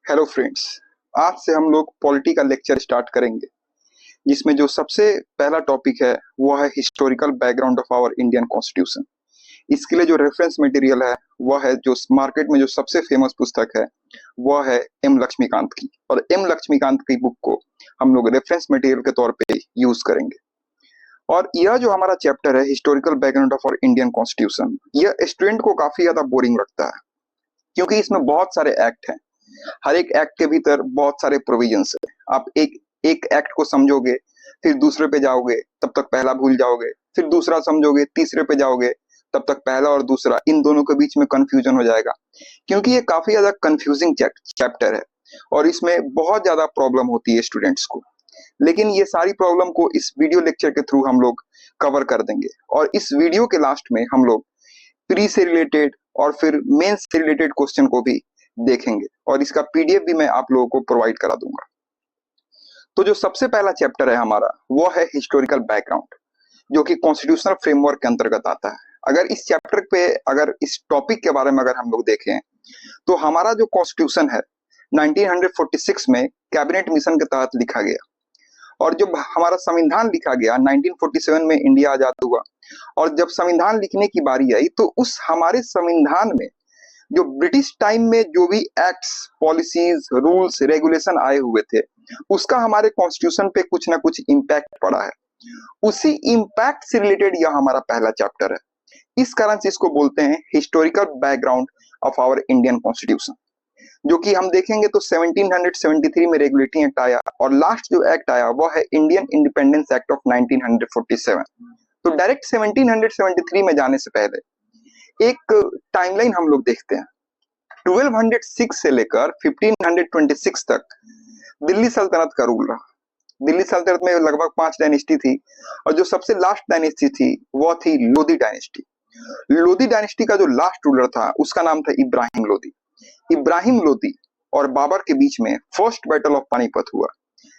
Hello friends. आज से हम लोग पॉलिटी का लेक्चर स्टार्ट करेंगे, जिसमें जो सबसे पहला टॉपिक है वो है historical background of our Indian constitution. इसके लिए जो रेफरेंस मटेरियल है वह है जो मार्केट में जो सबसे फेमस पुस्तक है वह है एम लक्ष्मीकांत की, और एम लक्ष्मीकांत की बुक को हम लोग रेफरेंस मटेरियल के तौर पे यूज करेंगे। और यह जो हमारा चैप्टर है historical background of our Indian constitution, यह स्टूडेंट को काफी ज्यादा बोरिंग लगता है, क्योंकि इसमें बहुत सारे एक्ट हैं। हर एक एक्ट के भीतर बहुत सारे प्रोविजंस है। आप एक एक एक्ट को समझोगे, फिर दूसरे पे जाओगे, तब तक पहला भूल जाओगे, फिर दूसरा समझोगे, तीसरे पे जाओगे, तब तक पहला और दूसरा इन दोनों के बीच में कंफ्यूजन हो जाएगा, क्योंकि ये काफी ज्यादा कंफ्यूजिंग चैप्टर है और इसमें बहुत ज्यादा प्रॉब्लम होती है स्टूडेंट्स को। लेकिन ये सारी प्रॉब्लम को इस वीडियो लेक्चर के थ्रू हम लोग कवर कर देंगे, और इस वीडियो के लास्ट में हम लोग प्री से रिलेटेड और फिर मेंस से रिलेटेड क्वेश्चन को भी देखेंगे, और इसका पीडीएफ भी मैं आप लोगों को प्रोवाइड करा दूंगा। तो जो सबसे पहला चैप्टर है हमारा वो है हिस्टोरिकल बैकग्राउंड, जो कि कॉन्स्टिट्यूशनल फ्रेमवर्क के अंतर्गत आता है। अगर इस चैप्टर पे, अगर इस टॉपिक के बारे में अगर हम लोग देखें, तो हमारा जो कॉन्स्टिट्यूशन है 1946 में कैबिनेट मिशन के तहत लिखा गया, और जब हमारा संविधान लिखा गया 1947 में इंडिया आजाद हुआ, और जब संविधान लिखने की बारी आई तो उस हमारे संविधान में जो ब्रिटिश टाइम में जो भी एक्ट्स, पॉलिसीज, रूल्स, रेगुलेशन आए हुए थे, उसका हमारे कॉन्स्टिट्यूशन पे कुछ ना कुछ इम्पैक्ट पड़ा है। उसी इम्पैक्ट से रिलेटेड यह हमारा पहला चैप्टर है। इस कारण से इसको बोलते हैं historical background of our Indian constitution, जो कि हम देखेंगे तो 1773 में रेगुलेटिंग एक्ट आया, और लास्ट जो एक्ट आया वो है इंडियन इंडिपेंडेंस एक्ट ऑफ 1947। तो डायरेक्ट 1773 में जाने से पहले एक टाइमलाइन हम लोग देखते हैं। 1206 से लेकर 1526 तक दिल्ली सल्तनत का रूल रहा। दिल्ली सल्तनत में लगभग 5 डायनेस्टी थी, और जो सबसे लास्ट डायनेस्टी थी वो थी लोधी डायनेस्टी। लोधी डायनेस्टी का जो लास्ट रूलर था उसका नाम था इब्राहिम लोधी। इब्राहिम लोधी और बाबर के बीच में फर्स्ट बैटल ऑफ पानीपत हुआ,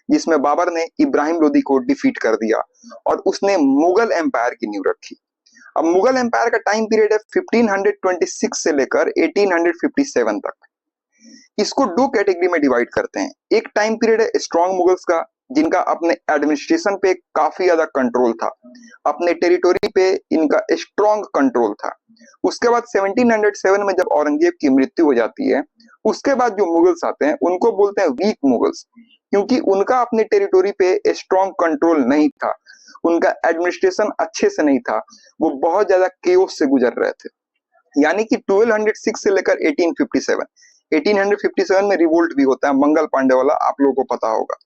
जिसमें बाबर ने इब्राहिम लोधी को डिफीट कर दिया और उसने मुगल एम्पायर की नींव रखी। अब मुगल एम्पायर का टाइम पीरियड है 1526 से लेकर 1857 तक। इसको दो कैटेगरी में डिवाइड करते हैं। एक टाइम पीरियड है स्ट्रॉन्ग मुगल्स का, जिनका अपने एडमिनिस्ट्रेशन पे काफी ज्यादा कंट्रोल था, अपने टेरिटोरी पे इनका स्ट्रॉन्ग कंट्रोल था। उसके बाद 1707 में जब औरंगजेब की मृत्यु हो जाती है, उसके बाद जो मुगल्स आते हैं उनको बोलते हैं वीक मुगल्स, क्योंकि उनका अपने टेरिटोरी पे स्ट्रॉन्ग कंट्रोल नहीं था, उनका एडमिनिस्ट्रेशन अच्छे से नहीं था, वो बहुत ज्यादा केओस से गुजर रहे थे। यानी कि 1206 से लेकर 1857 में रिवोल्ट भी होता है, मंगल पांडे वाला, आप लोगों को पता होगा।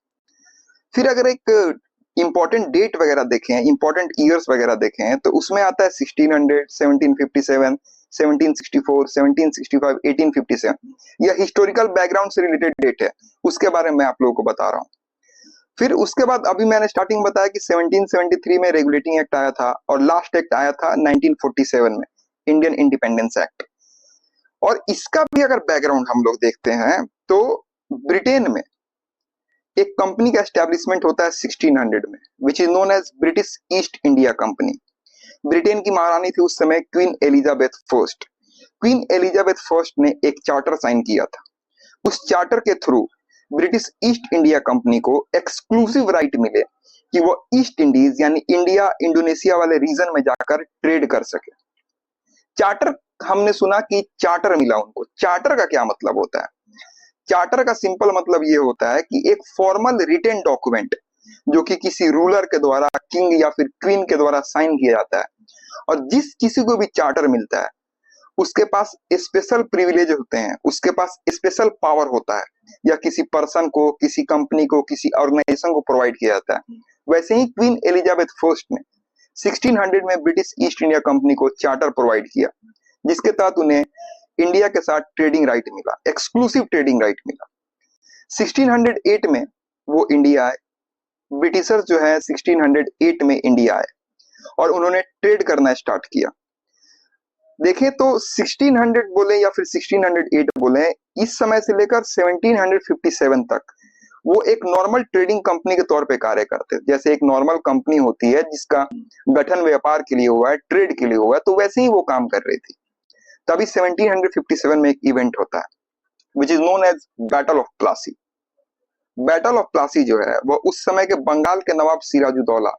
फिर अगर एक इंपॉर्टेंट डेट वगैरह देखें, इंपॉर्टेंट ईयर्स वगैरह देखें, तो उसमें आता है 1600, 1757, 1764, 1765, 1857। यह हिस्टोरिकल बैकग्राउंड से रिलेटेड डेट है, उसके बारे में आप लोगों को बता रहा हूँ। फिर उसके बाद अभी मैंने स्टार्टिंग बताया कि 1773 में रेगुलेटिंग एक्ट आया था, और लास्ट एक्ट आया था 1947 में, इंडियन इंडिपेंडेंस एक्ट। और इसका भी अगर बैकग्राउंड हम लोग देखते हैं तो ब्रिटेन में एक कंपनी का एस्टेब्लिशमेंट होता है 1600 में, which is known as British East India Company. Britain की महारानी थी उस समय Queen Elizabeth first. Queen Elizabeth first ने एक चार्टर साइन किया था। उस चार्टर के through British East India Company को एक्सक्लूसिव राइट मिले कि वो ईस्ट इंडीज यानी इंडिया, इंडोनेशिया वाले रीजन में जाकर ट्रेड कर सके। चार्टर, हमने सुना कि चार्टर मिला उनको। चार्टर का क्या मतलब होता है? चार्टर का सिंपल मतलब ये होता है कि एक फॉर्मल रिटेन डॉक्यूमेंट जो कि किसी रूलर के द्वारा, किंग या फिर क्वीन के द्वारा साइन किया जाता है, और जिस किसी को भी चार्टर मिलता है उसके पास स्पेशल प्रिविलेज होते हैं, उसके पास स्पेशल पावर होता है, या किसी पर्सन को, किसी कंपनी को, किसी ऑर्गेनाइजेशन को प्रोवाइड किया जाता है। वैसे ही क्वीन एलिजाबेथ फर्स्ट ने 1600 में ब्रिटिश ईस्ट इंडिया कंपनी को चार्टर प्रोवाइड किया, जिसके तहत उन्हें इंडिया के साथ ट्रेडिंग राइट मिला, एक्सक्लूसिव ट्रेडिंग राइट मिला। 1608 में वो इंडिया आए। ब्रिटिशर्स जो है 1608 में इंडिया आए और उन्होंने ट्रेड करना स्टार्ट किया। देखें तो 1600 बोले या फिर 1608 बोले, इस समय से लेकर 1757 तक वो एक नॉर्मल ट्रेडिंग कंपनी के तौर पे कार्य करते थे। जैसे एक नॉर्मल कंपनी होती है जिसका गठन व्यापार के लिए हुआ है, ट्रेड के लिए हुआ है, तो वैसे ही वो काम कर रही थी। तभी 1757 में एक इवेंट होता है। Which is known as battle of Plassey. Battle of Plassey जो है वह उस समय के बंगाल के नवाब सिराजुद्दौला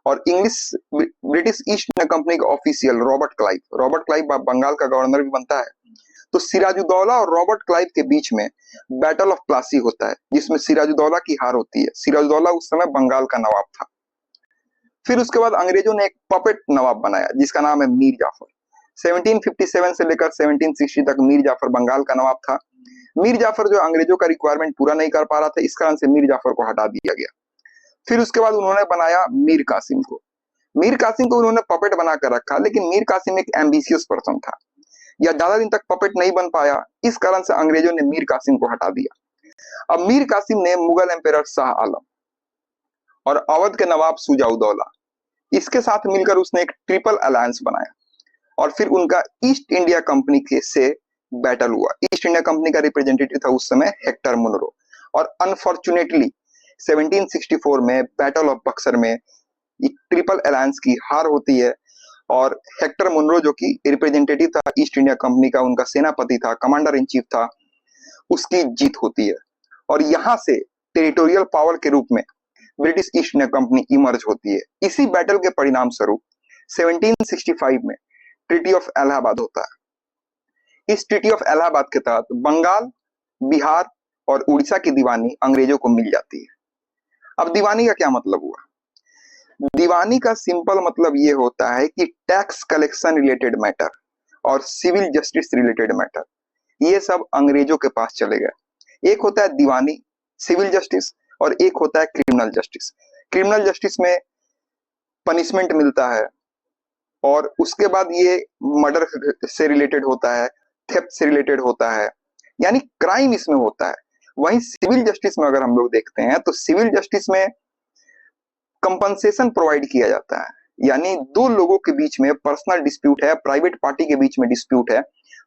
और English British East India company के ऑफिशियल रॉबर्ट क्लाइव बंगाल का गवर्नर भी बनता है। तो सिराजुद्दौला और रॉबर्ट क्लाइव के बीच में बैटल ऑफ प्लासी होता है, जिसमें सिराजुद्दौला की हार होती है। सिराजुद्दौला उस समय बंगाल का नवाब था। फिर उसके बाद अंग्रेजों ने एक पपेट नवाब बनाया जिसका नाम है मीर जाफर। 1757 से लेकर 1760 तक मीर जाफर बंगाल का नवाब था। मीर जाफर जो अंग्रेजों का रिक्वायरमेंट पूरा नहीं कर पा रहा था, इस कारण से मीर जाफर को हटा दिया गया। फिर उसके बाद उन्होंने बनाया मीर कासिम को। मीर कासिम को उन्होंने पपेट बनाकर रखा, लेकिन मीर कासिम एक एम्बिशियस पर्सन था, या ज्यादा दिन तक पपेट नहीं बन पाया, इस कारण से अंग्रेजों ने मीर कासिम को हटा दिया। अब मीर कासिम ने मुगल एम्पेरर शाह आलम और अवध के नवाब शुजाउद्दौला, इसके साथ मिलकर उसने एक ट्रिपल अलायंस बनाया और फिर उनका ईस्ट इंडिया कंपनी के से बैटल हुआ। ईस्ट इंडिया कंपनी का रिप्रेजेंटेटिव था उस समय हेक्टर मुनरो, और अनफॉर्चुनेटली 1764 में बैटल ऑफ बक्सर में ट्रिपल अलायंस की हार होती है और हेक्टर मुनरो जो कि रिप्रेजेंटेटिव था ईस्ट इंडिया कंपनी का, उनका सेनापति था, कमांडर इन चीफ था, उसकी जीत होती है। और यहां से टेरिटोरियल पावर के रूप में British East India company emerge होती है। इसी बैटल के परिणाम स्वरूप 1765 में ट्रीटी ऑफ इलाहाबाद होता है। इस ट्रीटी ऑफ इलाहाबाद के तहत बंगाल, बिहार और उड़ीसा की दीवानी अंग्रेजों को मिल जाती है। अब दीवानी का क्या मतलब हुआ? दीवानी का सिंपल मतलब ये होता है कि टैक्स कलेक्शन रिलेटेड मैटर और सिविल जस्टिस रिलेटेड मैटर, ये सब अंग्रेजों के पास चले गए। एक होता है दीवानी सिविल जस्टिस और एक होता है क्रिमिनल जस्टिस। क्रिमिनल जस्टिस में पनिशमेंट मिलता है और उसके बाद ये मर्डर से रिलेटेड होता है, थेफ्ट से रिलेटेड होता है, यानी क्राइम इसमें होता है। वहीं सिविल जस्टिस में अगर हम लोग देखते हैं तो सिविल जस्टिस में कंपनसेशन प्रोवाइड किया जाता है, यानी दो लोगों के बीच में पर्सनल डिस्प्यूट है, प्राइवेट पार्टी के बीच में डिस्प्यूट है,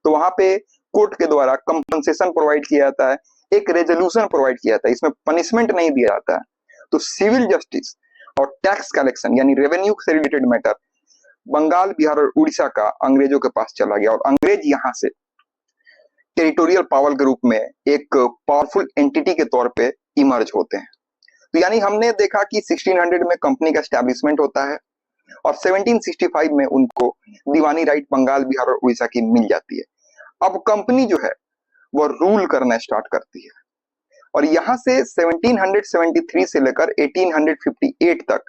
तो वहां पे कोर्ट के द्वारा कंपनसेशन प्रोवाइड किया जाता है, एक रेजोल्यूशन प्रोवाइड किया जाता है, इसमें पनिशमेंट नहीं दिया जाता है। तो सिविल जस्टिस और टैक्स कलेक्शन यानी रेवेन्यू से रिलेटेड मैटर बंगाल, बिहार और उड़ीसा का अंग्रेजों के पास चला गया और अंग्रेज यहाँ से टेरिटोरियल पावर के रूप में एक पावरफुल एंटिटी के तौर पे इमर्ज होते हैं। तो यानी हमने देखा कि 1600 में कंपनी का एस्टैब्लिशमेंट होता है और 1765 में उनको दीवानी राइट बंगाल, बिहार और उड़ीसा की मिल जाती है। अब कंपनी जो है वो रूल करना स्टार्ट करती है और यहाँ से 1773 से लेकर 1858 तक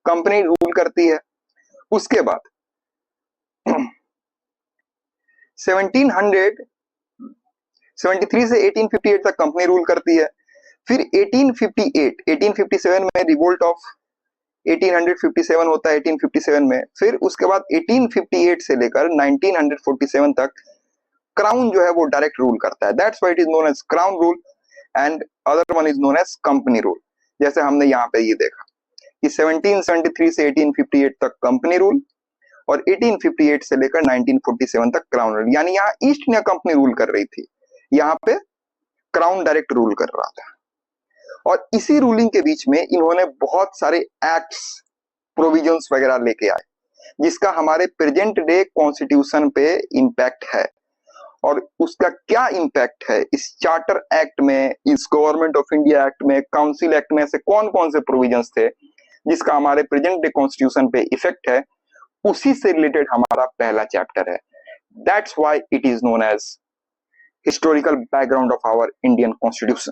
कंपनी रूल करती है। उसके बाद 1773 से 1858 तक कंपनी रूल करती है। फिर 1857 में रिवोल्ट ऑफ 1857 होता है 1857 में। फिर उसके बाद 1858 से लेकर 1947 तक क्राउन जो है वो डायरेक्ट रूल करता है। That's why it is known as crown rule and other one is known as company rule. जैसे हमने यहाँ पे ये देखा कि 1773 से 1858 तक कंपनी रूल और 1858 से लेकर 1947 तक क्राउन रूल, यानी यहाँ ईस्ट इंडिया कंपनी रूल कर रही थी, यहाँ पे क्राउन डायरेक्ट रूल कर रहा था। और इसी रूलिंग के बीच में इन्होंने बहुत सारे एक्ट्स, प्रोविजंस वगैरह लेके आए, जिसका हमारे प्रेजेंट डे कॉन्स्टिट्यूशन पे इम्पैक्ट है। और उसका क्या इम्पैक्ट है इस चार्टर एक्ट में, इस गवर्नमेंट ऑफ इंडिया एक्ट में, काउंसिल एक्ट में, ऐसे कौन कौन से प्रोविजंस थे जिसका हमारे प्रेजेंट डे कॉन्स्टिट्यूशन पे इफेक्ट है, उसी से रिलेटेड हमारा पहला चैप्टर है। That's why it is known as historical background of our Indian constitution.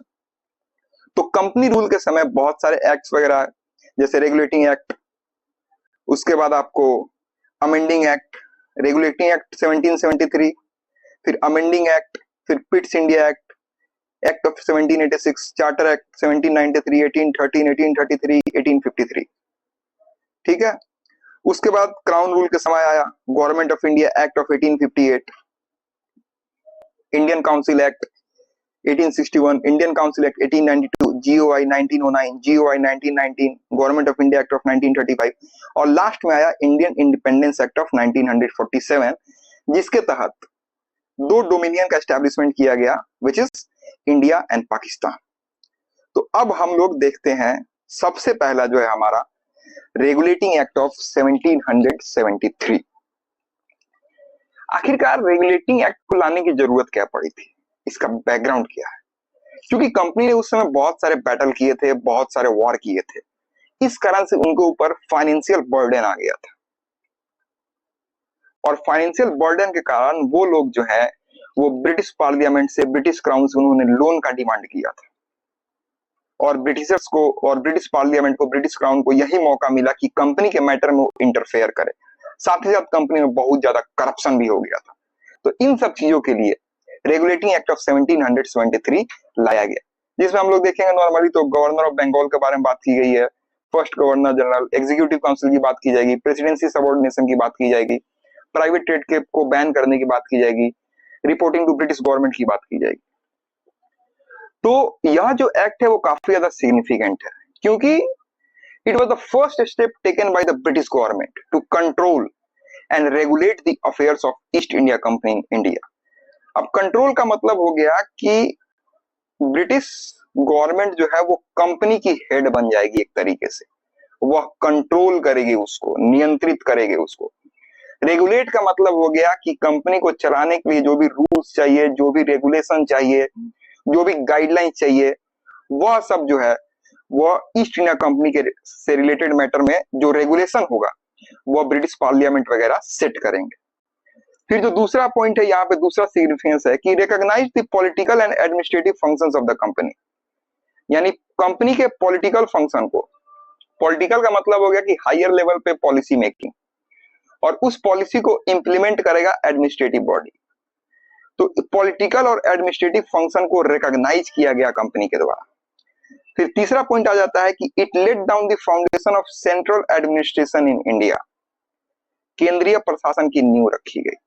तो कंपनी रूल के समय बहुत सारे एक्ट्स वगैरह, जैसे रेगुलेटिंग एक्ट, उसके बाद आपको अमेंडिंग एक्ट, रेगुलेटिंग एक्ट 1773, फिर अमेंडिंग एक्ट, फिर पिट्स India act, act of 1786, charter act 1793, 1813, 1833, 1853, ठीक है। उसके बाद क्राउन रूल के समय आया government of India act of 1858, Indian council act 1861, Indian council act 1892, GOI 1909, GOI 1919, government of India act of 1935 और लास्ट में आया इंडियन इंडिपेंडेंस एक्ट ऑफ 1947, जिसके तहत दो डोमिनियन का एस्टैब्लिशमेंट किया गया, which is India and Pakistan. तो अब हम लोग देखते हैं सबसे पहला जो है हमारा रेगुलेटिंग एक्ट ऑफ 1773। आखिरकार रेगुलेटिंग एक्ट को लाने की जरूरत क्या पड़ी थी? इसका बैकग्राउंड क्या है। क्योंकि कंपनी ने उस समय बहुत सारे बैटल किए थे, बहुत सारे वॉर किए थे, इस कारण से उनके ऊपर फाइनेंशियल बर्डन आ गया था। और फाइनेंशियल बर्डन के कारण वो लोग जो है वो ब्रिटिश पार्लियामेंट से, ब्रिटिश क्राउन से उन्होंने लोन का डिमांड किया था। और ब्रिटिशर्स को और ब्रिटिश पार्लियामेंट को, ब्रिटिश क्राउन को यही मौका मिला कि कंपनी के मैटर में वो इंटरफेयर करे। साथ ही साथ कंपनी में बहुत ज्यादा करप्शन भी हो गया था। तो इन सब चीजों के लिए रेगुलेटिंग एक्ट ऑफ 1773 लाया गया, जिसमें हम लोग देखेंगे नॉर्मली तो गवर्नर ऑफ बंगाल के बारे में बात की गई है, first governor general, executive council की बात की जाएगी, प्रेसिडेंसी सबऑर्डिनेशन की बात की जाएगी, प्राइवेट ट्रेड के को बैन करने की बात की जाएगी, रिपोर्टिंग टू ब्रिटिश गवर्नमेंट की बात की जाएगी। तो यह जो एक्ट है वो काफी ज्यादा सिग्निफिकेंट है, क्योंकि it was the first step taken by the British government to control and regulate the affairs of East India Company in India. अब कंट्रोल का मतलब हो गया कि ब्रिटिश गवर्नमेंट जो है वो कंपनी की हेड बन जाएगी एक तरीके से, वह कंट्रोल करेगी उसको, नियंत्रित करेगी उसको। रेगुलेट का मतलब हो गया कि कंपनी को चलाने के लिए जो भी रूल्स चाहिए, जो भी रेगुलेशन चाहिए, जो भी गाइडलाइन चाहिए, वह सब जो है वह ईस्ट इंडिया कंपनी के से रिलेटेड मैटर में जो रेगुलेशन होगा वह ब्रिटिश पार्लियामेंट वगैरह सेट करेंगे। फिर जो दूसरा पॉइंट है, यहाँ पे दूसरा सिग्निफिकेंस है कि recognise the political and administrative functions of the company, यानी कंपनी के पॉलिटिकल फंक्शन को, पॉलिटिकल का मतलब हो गया कि हायर लेवल पे पॉलिसी मेकिंग, और उस पॉलिसी को इंप्लीमेंट करेगा एडमिनिस्ट्रेटिव बॉडी। तो पॉलिटिकल और एडमिनिस्ट्रेटिव फंक्शन को रिकॉग्नाइज किया गया कंपनी के द्वारा। फिर तीसरा पॉइंट आ जाता है कि it let down the foundation of central administration in India, केंद्रीय प्रशासन की नींव रखी गई।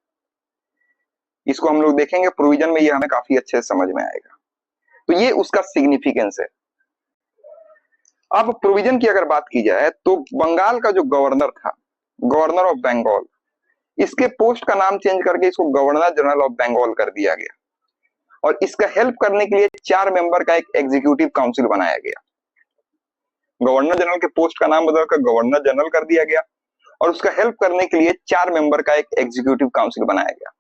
इसको हम लोग देखेंगे प्रोविजन में, ये हमें काफी अच्छे से समझ में आएगा। तो ये उसका सिग्निफिकेंस है। अब प्रोविजन की अगर बात की जाए तो बंगाल का जो गवर्नर था, गवर्नर ऑफ बंगाल, इसके पोस्ट का नाम चेंज करके इसको गवर्नर जनरल ऑफ बंगाल कर दिया गया, और इसका हेल्प करने के लिए 4 मेंबर का एक एग्जीक्यूटिव काउंसिल बनाया गया। गवर्नर जनरल के पोस्ट का नाम बदलकर गवर्नर जनरल कर दिया गया, और उसका हेल्प करने के लिए 4 मेंबर का एक एग्जीक्यूटिव काउंसिल बनाया गया।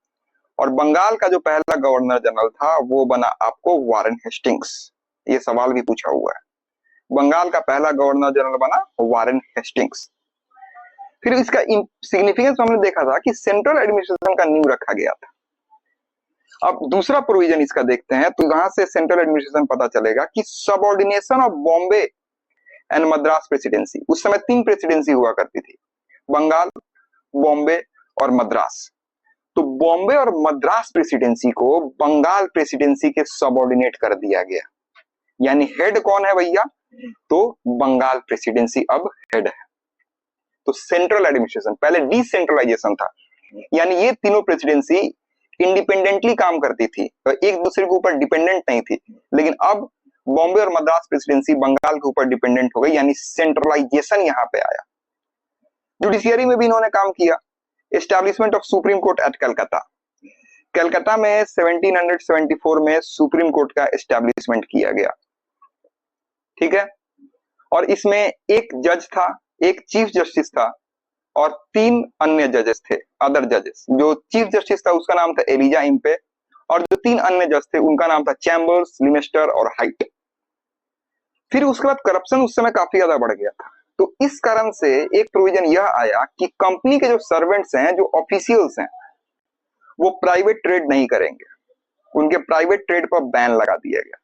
और बंगाल का जो पहला गवर्नर जनरल था वो बना आपको वारेन हेस्टिंग्स। ये सवाल भी पूछा हुआ है, बंगाल का पहला गवर्नर जनरल बना वारेन हेस्टिंग्स। फिर इसका सिग्निफिकेंस हमने देखा था कि सेंट्रल एडमिनिस्ट्रेशन का नींव रखा गया था। अब दूसरा प्रोविजन इसका देखते हैं, तो यहां से सेंट्रल एडमिनिस्ट्रेशन पता चलेगा कि subordination of Bombay and Madras presidency. उस समय 3 प्रेसिडेंसी हुआ करती थी, बंगाल, बॉम्बे और मद्रास। तो बॉम्बे और मद्रास प्रेसिडेंसी को बंगाल प्रेसिडेंसी के सबऑर्डिनेट कर दिया गया, यानी हेड कौन है भैया, तो बंगाल प्रेसिडेंसी अब हेड है। तो सेंट्रल एडमिनिस्ट्रेशन, पहले डिसेंट्रलाइजेशन था, यानी ये तीनों प्रेसिडेंसी इंडिपेंडेंटली काम करती थी, एक दूसरे के ऊपर डिपेंडेंट नहीं थी, लेकिन अब बॉम्बे और मद्रास प्रेसिडेंसी बंगाल के ऊपर डिपेंडेंट हो गई, यानी सेंट्रलाइजेशन यहाँ पे आया। जुडिशियरी में भी इन्होंने काम किया। Establishment of supreme court at Calcutta, Calcutta में 1774 में सुप्रीम कोर्ट का एस्टैब्लिशमेंट किया गया, ठीक है। और इसमें एक जज था, एक चीफ जस्टिस था, और 3 अन्य जजेस थे, अदर जजेस। जो चीफ जस्टिस था उसका नाम था एलिजा इम्पे, और जो 3 अन्य जज थे उनका नाम था चैम्बर्स, लिमेस्टर और हाइट। फिर उसके बाद करप्शन उस समय काफी ज्यादा बढ़ गया था, तो इस कारण से एक प्रोविजन यह आया कि कंपनी के जो सर्वेंट्स हैं, जो ऑफिशियल्स हैं, वो प्राइवेट ट्रेड नहीं करेंगे, उनके प्राइवेट ट्रेड पर बैन लगा दिया गया।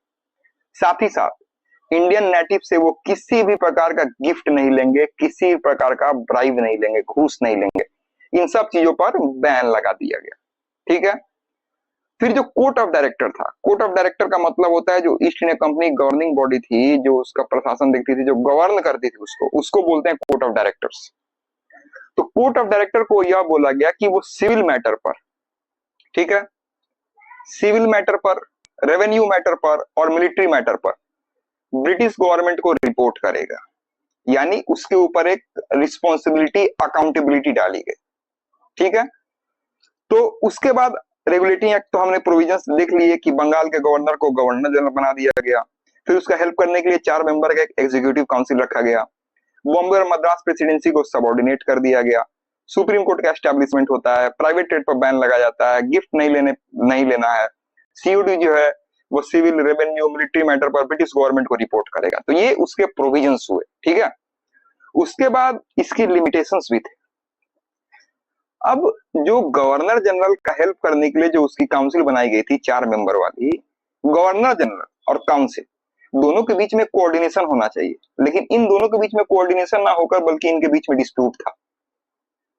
साथ ही साथ इंडियन नेटिव से वो किसी भी प्रकार का गिफ्ट नहीं लेंगे, किसी भी प्रकार का ब्राइब नहीं लेंगे, घूस नहीं लेंगे, इन सब चीजों पर बैन लगा दिया गया, ठीक है। फिर जो कोर्ट ऑफ डायरेक्टर था, कोर्ट ऑफ डायरेक्टर का मतलब होता है जो east India company governing body थी, जो उसका प्रशासन देखती थी, जो गवर्न करती थी, उसको बोलते हैं कोर्ट ऑफ डायरेक्टर्स। तो कोर्ट ऑफ डायरेक्टर को यह बोला गया कि वो सिविल मैटर पर, ठीक है, सिविल मैटर पर, रेवेन्यू मैटर पर और मिलिट्री मैटर पर ब्रिटिश गवर्नमेंट को रिपोर्ट करेगा, यानी उसके ऊपर एक रिस्पॉन्सिबिलिटी, अकाउंटेबिलिटी डाली गई, ठीक है। तो उसके बाद रेगुलेटिंग एक्ट तो हमने प्रोविजंस देख लिए कि बंगाल के गवर्नर को गवर्नर जनरल बना दिया गया। फिर उसका हेल्प करने के लिए 4 मेंबर का एक एग्जीक्यूटिव काउंसिल रखा गया। बॉम्बे और मद्रास प्रेसिडेंसी को सबऑर्डिनेट कर दिया गया। सुप्रीम कोर्ट का एस्टैब्लिशमेंट होता है, प्राइवेट ट्रेड पर बैन लगा जाता है, गिफ्ट नहीं लेना है, सीओडी जो है वो सिविल, रेवेन्यू, मिलिट्री मैटर पर ब्रिटिश गवर्नमेंट को रिपोर्ट करेगा। तो ये उसके प्रोविजंस हुए, ठीक है। उसके बाद इसकी लिमिटेशंस भी थे। अब जो गवर्नर जनरल का हेल्प करने के लिए जो उसकी काउंसिल बनाई गई थी 4 मेंबर वाली, गवर्नर जनरल और काउंसिल दोनों के बीच में कोऑर्डिनेशन होना चाहिए, लेकिन इन दोनों के बीच में कोऑर्डिनेशन ना होकर बल्कि इनके बीच में डिस्प्यूट था।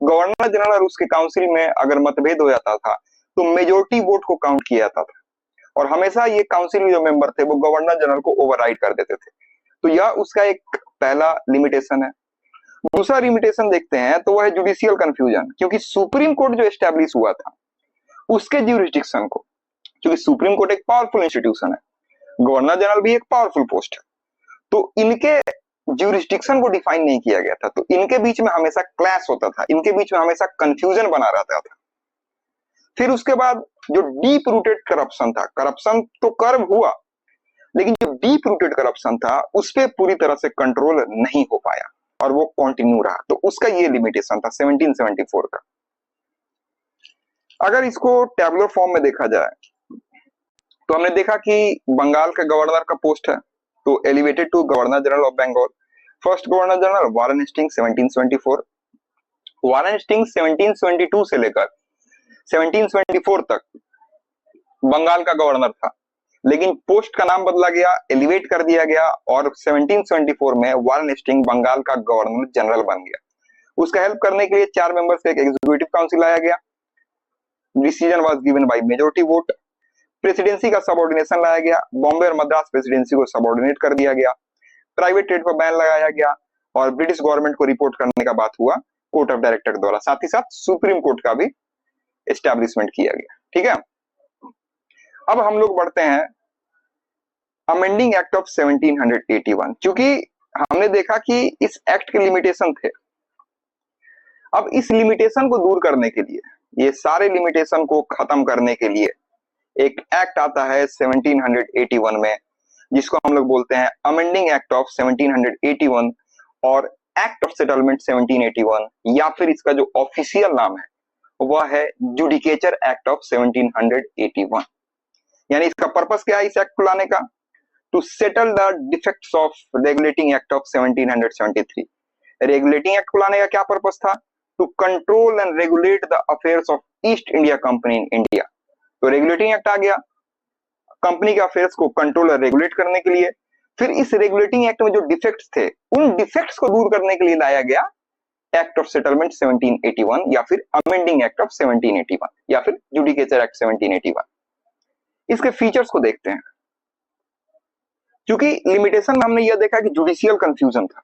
गवर्नर जनरल और उसके काउंसिल में अगर मतभेद हो जाता था तो मेजोरिटी वोट को काउंट किया जाता था, और हमेशा ये काउंसिल के जो मेंबर थे वो गवर्नर जनरल को ओवरराइड कर देते थे। तो यह उसका एक पहला लिमिटेशन है। दूसरा लिमिटेशन देखते हैं तो वह है जुडिशियल कंफ्यूजन, क्योंकि सुप्रीम कोर्ट जो एस्टेब्लिश हुआ था उसके ज्यूरिसडिक्शन को, क्योंकि सुप्रीम कोर्ट एक पावरफुल इंस्टीट्यूशन है, गवर्नर जनरल भी एक पावरफुल पोस्ट है, तो इनके ज्यूरिसडिक्शन को डिफाइन नहीं किया गया था, तो इनके बीच में हमेशा क्लैश होता था, इनके बीच में हमेशा कंफ्यूजन बना रहता था। फिर उसके बाद जो डीप रूटेड करप्शन था, करप्शन तो कर्व हुआ, लेकिन जो डीप रूटेड करप्शन था उस पर पूरी तरह से कंट्रोल नहीं हो पाया और वो कंटिन्यू रहा, तो उसका ये लिमिटेशन था 1774 का। अगर इसको टैबुलर फॉर्म में देखा जाए तो हमने देखा कि बंगाल का गवर्नर का पोस्ट है, तो elevated to governor general of Bengal. First governor general Warren Hasting 1774, Warren Hasting 1772 से लेकर 1774 तक बंगाल का गवर्नर था, लेकिन पोस्ट का नाम बदला गया, एलिवेट कर दिया गया और 1774 में वारेन हेस्टिंग बंगाल का गवर्नर जनरल बन गया। उसका हेल्प करने के लिए 4 मेंबर से एक एग्जीक्यूटिव काउंसिल आया गया। Decision was given by majority vote. Presidency का सबऑर्डिनेशन लाया गया, बॉम्बे और मद्रास प्रेसिडेंसी को सबऑर्डिनेट कर दिया गया। प्राइवेट ट्रेड पर बैन लगाया गया और ब्रिटिश गवर्नमेंट को रिपोर्ट करने का बात हुआ कोर्ट ऑफ डायरेक्टर द्वारा। साथ ही साथ सुप्रीम कोर्ट का भी एस्टैब्लिशमेंट किया गया, ठीक है। अब हम लोग बढ़ते हैं अमेंडिंग एक्ट ऑफ 1781, क्योंकि हमने देखा कि इस एक्ट के लिमिटेशन थे। अब इस लिमिटेशन को दूर करने के लिए, ये सारे लिमिटेशन को खत्म करने के लिए एक एक्ट आता है 1781 में, जिसको हम लोग बोलते हैं अमेंडिंग एक्ट ऑफ 1781 और एक्ट ऑफ सेटलमेंट 1781, या फिर इसका जो ऑफिशियल नाम है वह है जुडिकेचर एक्ट ऑफ 1781। यानी इसका पर्पस क्या है इस एक्ट को लाने का? To settle the defects of regulating act of 1773। Regulating act को लाने का क्या पर्पस था? To control and regulate the affairs of East India Company in India. तो रेगुलेटिंग एक्ट आ गया कंपनी के अफेयर्स को कंट्रोल और रेगुलेट करने के लिए। फिर इस रेगुलेटिंग एक्ट में जो डिफेक्ट्स थे उन डिफेक्ट्स को दूर करने के लिए लाया गया एक्ट ऑफ सेटलमेंट 1781 या फिर अमेंडिंग एक्ट ऑफ 1781 या फिर जुडिकेचर एक्ट 1781। इसके फीचर्स को देखते हैं, क्योंकि लिमिटेशन में हमने यह देखा कि जुडिशियल कंफ्यूजन था,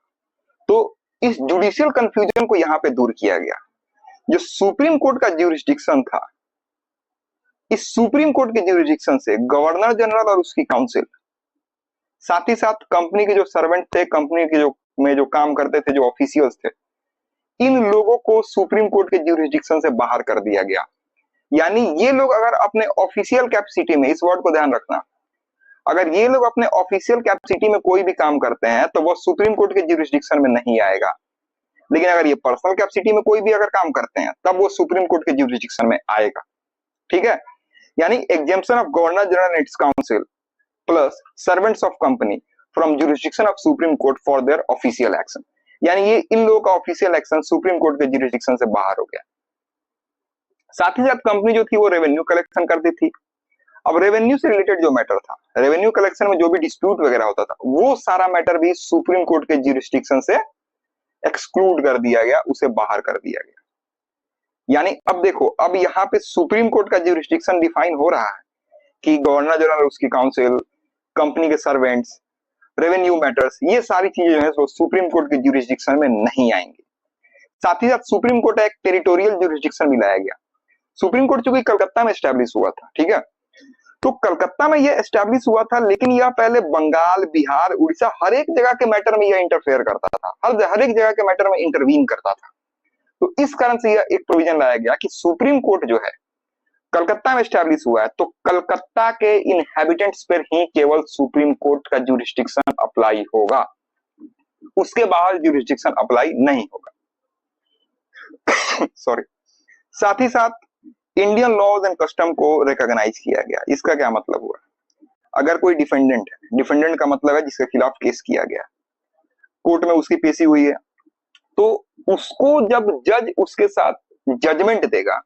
तो इस जुडिशियल कंफ्यूजन को यहां पे दूर किया गया। जो सुप्रीम कोर्ट का ज्यूरिसडिक्शन था, इस सुप्रीम कोर्ट के ज्यूरिसडिक्शन से गवर्नर जनरल और उसकी काउंसिल, साथ ही साथ कंपनी के जो सर्वेंट थे, कंपनी के जो काम करते थे, जो ऑफिशियल्स थे, इन लोगों को सुप्रीम कोर्ट के ज्यूरिसडिक्शन से बाहर कर दिया गया। यानी ये लोग अगर अपने ऑफिशियल कैपेसिटी में, इस वर्ड को ध्यान रखना, अगर ये लोग अपने ऑफिशियल कैपेसिटी में कोई भी काम करते हैं तो वो सुप्रीम कोर्ट के ज्यूरिसडिक्शन में नहीं आएगा, लेकिन अगर ये पर्सनल कैपेसिटी में कोई भी अगर काम करते हैं तब वो सुप्रीम कोर्ट के ज्यूरिसडिक्शन में आएगा, ठीक है। यानी exemption of governor general and it's council plus servants of company from jurisdiction of supreme court for their official action. यानी ये इन लोगों का ऑफिशियल एक्शन सुप्रीम कोर्ट के ज्यूरिसडिक्शन से बाहर हो गया। साथ ही साथ कंपनी जो थी वो रेवेन्यू कलेक्शन करती थी। अब रेवेन्यू से रिलेटेड जो मैटर था, रेवेन्यू कलेक्शन में जो भी डिस्प्यूट वगैरह होता था, वो सारा मैटर भी सुप्रीम कोर्ट के ज्यूरिसडिक्शन से एक्सक्लूड कर दिया गया, उसे बाहर कर दिया गया। यानी अब देखो, अब यहाँ पे सुप्रीम कोर्ट का ज्यूरिसडिक्शन डिफाइन हो रहा है कि गवर्नर जनरल, उसकी काउंसिल, कंपनी के सर्वेंट्स, रेवेन्यू मैटर्स, ये सारी चीजें जो है वो सुप्रीम कोर्ट के ज्यूरिसडिक्शन में नहीं आएंगी। साथ ही साथ सुप्रीम कोर्ट एक टेरिटोरियल ज्यूरिसडिक्शन भी लाया गया। सुप्रीम कोर्ट चूंकि कलकत्ता में एस्टैब्लिश हुआ था, ठीक है, तो कलकत्ता में यह एस्टैब्लिश हुआ था, लेकिन यह पहले बंगाल, बिहार, उड़ीसा हर एक जगह के मैटर में यह इंटरफेयर करता था, हर एक जगह के मैटर में इंटरवीन करता था। तो इस कारण से यह एक प्रोविजन लाया गया कि सुप्रीम कोर्ट जो है कलकत्ता में एस्टैब्लिश हुआ है, तो कलकत्ता के इनहैबिटेंट्स पर ही केवल सुप्रीम कोर्ट का ज्यूरिसडिक्शन अप्लाई होगा, उसके बाहर ज्यूरिसडिक्शन अप्लाई नहीं होगा। सॉरी। साथ ही साथ इंडियन लॉज एंड कस्टम को रिकॉग्नाइज किया गया। इसका क्या मतलब हुआ? अगर कोई डिफेंडेंट है, डिफेंडेंट का मतलब है जिसके खिलाफ केस किया गया, कोर्ट में उसकी पेशी हुई है, तो उसको जब जज उसके साथ जजमेंट देगा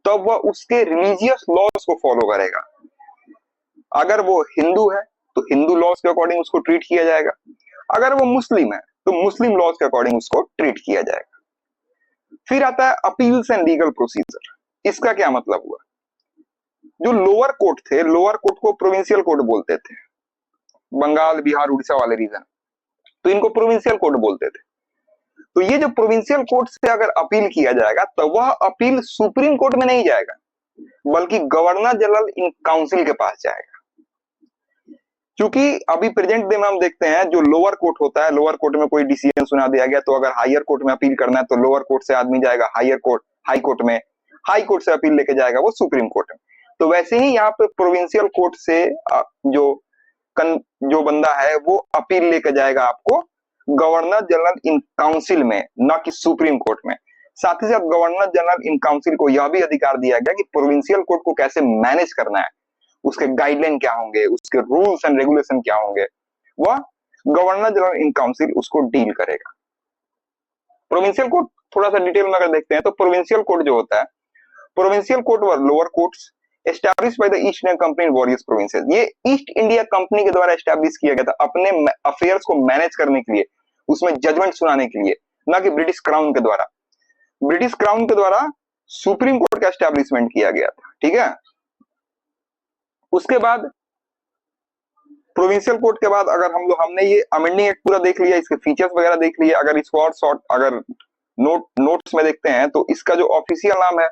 तब वह उसके रिलीजियस लॉज को फॉलो करेगा। अगर वो हिंदू है तो हिंदू लॉज के अकॉर्डिंग उसको ट्रीट किया जाएगा, अगर वो मुस्लिम है तो मुस्लिम लॉज के अकॉर्डिंग उसको ट्रीट किया जाएगा। फिर आता है अपील्स एंड लीगल प्रोसीजर। इसका क्या मतलब हुआ? जो लोअर कोर्ट थे, लोअर कोर्ट को प्रोविंशियल कोर्ट बोलते थे, बंगाल, बिहार, उड़ीसा वाले रीजन, तो इनको प्रोविंशियल कोर्ट बोलते थे। तो ये जो प्रोविंशियल कोर्ट से अगर अपील किया जाएगा तो वह अपील सुप्रीम कोर्ट में नहीं जाएगा, बल्कि गवर्नर जनरल इन काउंसिल के पास जाएगा। क्योंकि अभी प्रेजेंट डे में हम देखते हैं जो लोअर कोर्ट होता है, लोअर कोर्ट में कोई डिसीजन सुना दिया गया तो अगर हायर कोर्ट में अपील करना है तो लोअर कोर्ट से आदमी जाएगा हायर कोर्ट, हाई कोर्ट में, हाई कोर्ट से अपील लेके जाएगा वो सुप्रीम कोर्ट में। तो वैसे ही यहाँ पे प्रोविंशियल कोर्ट से जो बंदा है वो अपील लेके जाएगा आपको गवर्नर जनरल इन काउंसिल में, न कि सुप्रीम कोर्ट में। साथ ही साथ गवर्नर जनरल इन काउंसिल को यह भी अधिकार दिया गया कि प्रोविंशियल कोर्ट को कैसे मैनेज करना है, उसके गाइडलाइन क्या होंगे, उसके रूल्स एंड रेगुलेशन क्या होंगे, वह गवर्नर जनरल इन काउंसिल उसको डील करेगा। प्रोविंशियल कोर्ट थोड़ा सा डिटेल में अगर देखते हैं तो प्रोविंशियल कोर्ट जो होता है, provincial court were lower courts establish by the east India Company in various provinces. ये ईस्ट इंडिया कंपनी के द्वारा एस्टैब्लिश किया गया था अपने अफेयर्स को मैनेज करने के लिए, उसमें जजमेंट सुनाने के लिए, ना कि ब्रिटिश क्राउन के द्वारा। ब्रिटिश क्राउन के द्वारा सुप्रीम कोर्ट का एस्टैब्लिशमेंट किया गया था, ठीक है। उसके बाद प्रोविंशियल कोर्ट के बाद अगर हमने ये अमेंडिंग एक्ट पूरा देख लिया, इसके फीचर्स वगैरह देख लिए, अगर इसको और शॉर्ट अगर नोट्स में देखते हैं तो इसका जो ऑफिशियल नाम है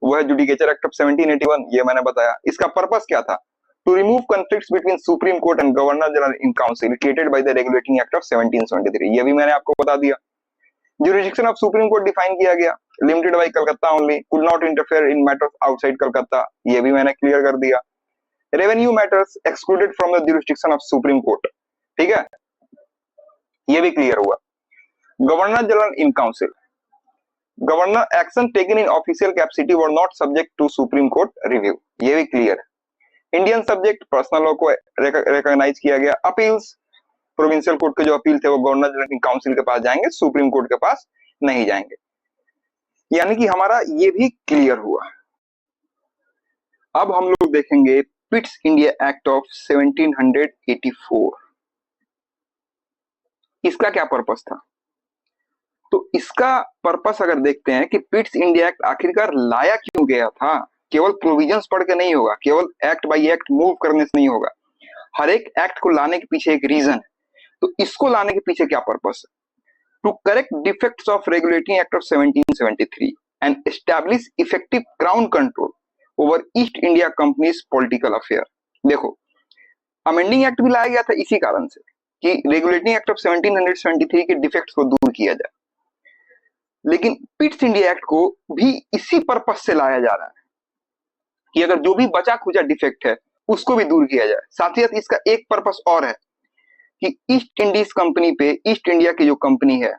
वो है जुडिकेचर एक्ट ऑफ 1781। ये मैंने बताया। इसका पर्पस क्या था? To remove conflicts between supreme court and governor general in council created by the regulating act of 1773। ये भी मैंने आपको बता दिया। Jurisdiction of supreme court define किया गया, limited by Calcutta only, could not interfere in matters outside Calcutta. ये भी मैंने क्लियर कर दिया। Revenue matters excluded from the jurisdiction of supreme court, ठीक है, ये भी क्लियर हुआ। Governor general in council, governor action taken in official capacity were not subject to supreme court review, ये भी क्लियर है। इंडियन सब्जेक्ट पर्सनल लॉ को recognise किया गया। अपील्स, प्रोविंशियल कोर्ट के जो अपील थे वो गवर्नर जनरल इन काउंसिल के पास जाएंगे, सुप्रीम कोर्ट के पास नहीं जाएंगे। यानी कि हमारा ये भी क्लियर हुआ। अब हम लोग देखेंगे पिट्स इंडिया एक्ट ऑफ 1784। इसका क्या पर्पस था? तो इसका पर्पस अगर देखते हैं कि पिट्स इंडिया एक्ट आखिरकार लाया क्यों गया था, केवल प्रोविजंस पढ़ के नहीं होगा, केवल एक्ट बाय एक्ट मूव करने से नहीं होगा, हर एक एक्ट को लाने के पीछे एक रीजन है। तो इसको लाने के पीछे क्या पर्पस है? To correct defects of regulating act of 1773 and establish effective crown control over East India company's political affair. देखो, अमेंडिंग एक्ट भी लाया गया था इसी कारण से कि रेगुलेटिंग एक्ट ऑफ 1773 के डिफेक्ट्स को दूर किया जाए, लेकिन पिट्स इंडिया एक्ट को भी इसी पर्पस से लाया जा रहा है कि अगर जो भी बचा खुचा डिफेक्ट है उसको भी दूर किया जाए। साथ ही साथ इसका एक पर्पस और है कि ईस्ट इंडीज कंपनी पे, ईस्ट इंडिया की जो कंपनी है,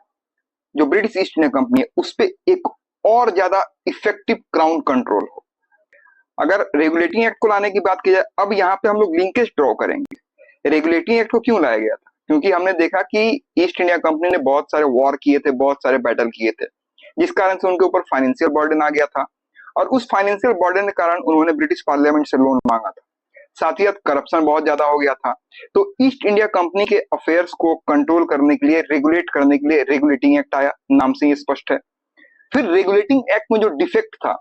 जो ब्रिटिश ईस्ट इंडिया कंपनी है, उस पे एक और ज्यादा इफेक्टिव क्राउन कंट्रोल हो। अगर रेगुलेटिंग एक्ट को लाने की बात की जाए, अब यहाँ पे हम लोग लिंकेज ड्रॉ करेंगे। रेगुलेटिंग एक्ट को क्यों लाया गया था? क्योंकि हमने देखा कि ईस्ट इंडिया कंपनी ने बहुत सारे वॉर किए थे, बहुत सारे बैटल किए थे, जिस कारण से उनके ऊपर फाइनेंशियल बर्डन आ गया था, और उस फाइनेंशियल बर्डन के कारण उन्होंने ब्रिटिश पार्लियामेंट से लोन मांगा था। साथ ही साथ करप्शन बहुत ज्यादा हो गया था। तो ईस्ट इंडिया कंपनी के अफेयर्स को कंट्रोल करने के लिए, रेगुलेट करने के लिए रेगुलेटिंग एक्ट आया, नाम से ही स्पष्ट है। फिर रेगुलेटिंग एक्ट में जो डिफेक्ट था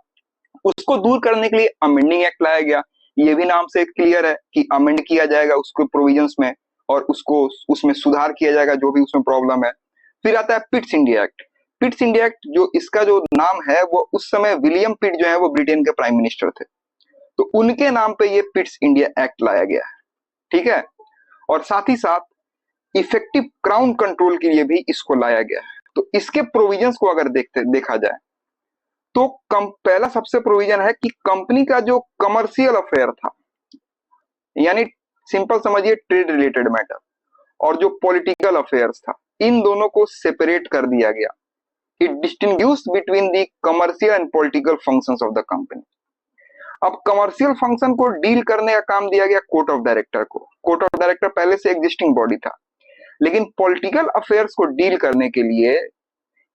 उसको दूर करने के लिए अमेंडिंग एक्ट लाया गया। ये भी नाम से क्लियर है कि अमेंड किया जाएगा उसके प्रोविजंस में और उसको उसमें सुधार किया जाएगा जो भी उसमें प्रॉब्लम है। फिर आता है पिट्स इंडिया एक्ट। पिट्स इंडिया एक्ट जो इसका जो नाम है वो उस समय विलियम पिट जो है वो ब्रिटेन के प्राइम मिनिस्टर थे, तो उनके नाम पे ये पिट्स इंडिया एक्ट लाया गया है, ठीक है। और साथ ही साथ इफेक्टिव क्राउन कंट्रोल के लिए भी इसको लाया गया है। तो इसके प्रोविजंस को अगर देखा जाए तो पहला सबसे प्रोविजन है कि कंपनी का जो कमर्शियल अफेयर था, यानी सिंपल समझिए ट्रेड रिलेटेड मैटर, और जो पॉलिटिकल अफेयर्स था, इन दोनों को सेपरेट कर दिया गया। It distinguish between the commercial and political functions of the company. अब कमर्शियल फंक्शन को डील करने का काम दिया गया कोर्ट ऑफ डायरेक्टर को। कोर्ट ऑफ डायरेक्टर पहले से एग्जिस्टिंग बॉडी था, लेकिन पॉलिटिकल अफेयर्स को डील करने के लिए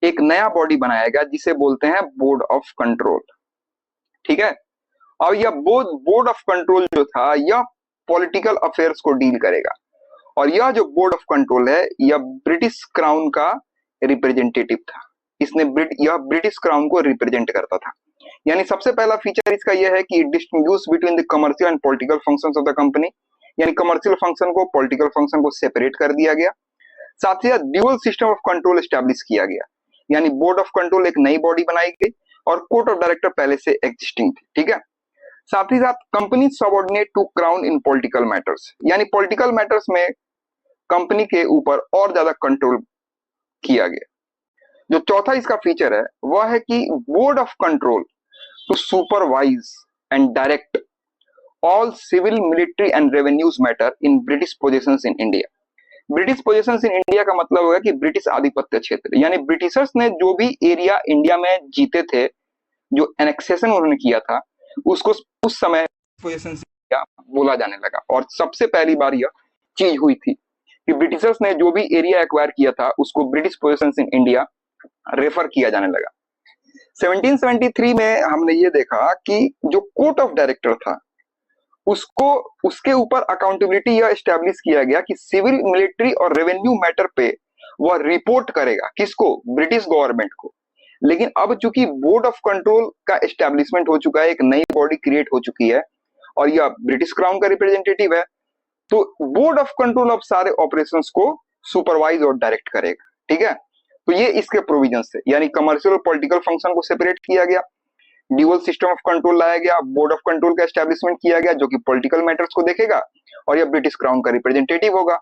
एक नया बॉडी बनाया गया जिसे बोलते हैं बोर्ड ऑफ कंट्रोल। ठीक है, और यह बोर्ड ऑफ कंट्रोल जो था यह पॉलिटिकल अफेयर्स को डील करेगा। और यह जो बोर्ड ऑफ कंट्रोल है यह ब्रिटिश क्राउन का रिप्रेजेंटेटिव था। यह ब्रिटिश क्राउन को रिप्रेजेंट करता था। यानी सबसे पहला फीचर इसका यह है कि distinguish between the commercial and political functions of the company, यानी कमर्शियल फंक्शन को पॉलिटिकल फंक्शन को सेपरेट कर दिया गया। साथ ही साथ dual system of control establish किया गया, यानी बोर्ड ऑफ कंट्रोल एक नई बॉडी बनाई गई और कोर्ट ऑफ डायरेक्टर पहले से एग्जिस्टिंग थी। ठीक है, साथ ही साथ company subordinate to crown in political matters, यानी पॉलिटिकल मैटर्स में कंपनी के ऊपर और ज्यादा कंट्रोल किया गया। जो चौथा इसका फीचर है वह है कि board of control to supervise and direct all civil, military and revenues matter in British possessions in India. British possessions in India का मतलब होगा कि ब्रिटिश आधिपत्य क्षेत्र, यानी ब्रिटिशर्स ने जो भी एरिया इंडिया में जीते थे, जो एनेक्सेशन उन्होंने किया था, उसको उस समय पोजेशंस इंडिया बोला जाने लगा। और सबसे पहली बार यह चीज हुई थी कि ब्रिटिशर्स ने जो भी एरिया एक्वायर किया था उसको British possessions in India refer किया जाने लगा। 1773 में हमने ये देखा कि जो कोर्ट ऑफ डायरेक्टर था उसको, उसके ऊपर अकाउंटेबिलिटी यह एस्टैब्लिश किया गया कि सिविल, मिलिट्री और रेवेन्यू मैटर पे वह रिपोर्ट करेगा। किसको? ब्रिटिश गवर्नमेंट को। लेकिन अब चूंकि बोर्ड ऑफ कंट्रोल का एस्टैब्लिशमेंट हो चुका है, एक नई बॉडी क्रिएट हो चुकी है और यह ब्रिटिश क्राउन का रिप्रेजेंटेटिव है, तो बोर्ड ऑफ कंट्रोल अब सारे ऑपरेशंस को सुपरवाइज और डायरेक्ट करेगा। ठीक है, तो ये इसके प्रोविजंस थे, यानी कमर्शियल और पॉलिटिकल फंक्शन को सेपरेट किया गया, ड्यूअल सिस्टम ऑफ कंट्रोल लाया गया, बोर्ड ऑफ कंट्रोल का एस्टैब्लिशमेंट किया गया जो कि पॉलिटिकल मैटर्स को देखेगा और यह ब्रिटिश क्राउन का रिप्रेजेंटेटिव होगा।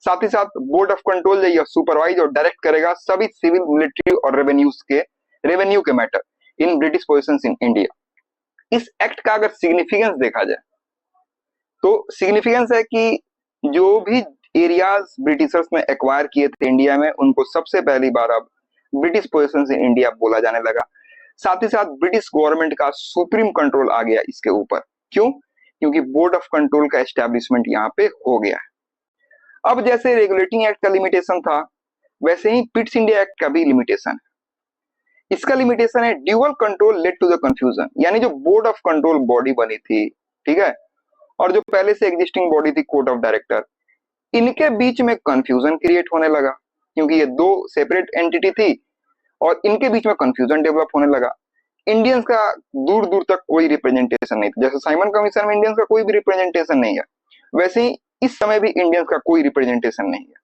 साथ ही साथ बोर्ड ऑफ कंट्रोल जो यह सुपरवाइज और डायरेक्ट करेगा सभी सिविल, मिलिट्री और रेवेन्यू के matter in British positions in India. इस एक्ट का अगर सिग्निफिकेंस देखा जाए तो सिग्निफिकेंस है कि जो भी एरियाज ब्रिटिशर्स ने एक्वायर किए थे इंडिया में, उनको सबसे पहली बार अब ब्रिटिश पोजीशंस इन इंडिया बोला जाने लगा। साथ ही साथ ब्रिटिश गवर्नमेंट का सुप्रीम कंट्रोल आ गया इसके ऊपर। क्यों? क्योंकि बोर्ड ऑफ कंट्रोल का एस्टैब्लिशमेंट यहाँ पे हो गया है। अब जैसे रेगुलेटिंग एक्ट का लिमिटेशन था, वैसे ही पिट्स इंडिया एक्ट का भी लिमिटेशन है। इसका लिमिटेशन है dual control led to the confusion, यानी जो बोर्ड ऑफ कंट्रोल बॉडी बनी थी, ठीक है, और जो पहले से एग्जिस्टिंग बॉडी थी कोर्ट ऑफ डायरेक्टर, इनके बीच में कंफ्यूजन क्रिएट होने लगा क्योंकि ये दो सेपरेट एंटिटी थी और इनके बीच में कंफ्यूजन डेवलप होने लगा। इंडियंस का दूर दूर तक कोई रिप्रेजेंटेशन नहीं था। जैसे साइमन कमीशन में इंडियंस का कोई भी रिप्रेजेंटेशन नहीं है, वैसे ही इस समय भी इंडियंस का कोई रिप्रेजेंटेशन नहीं है।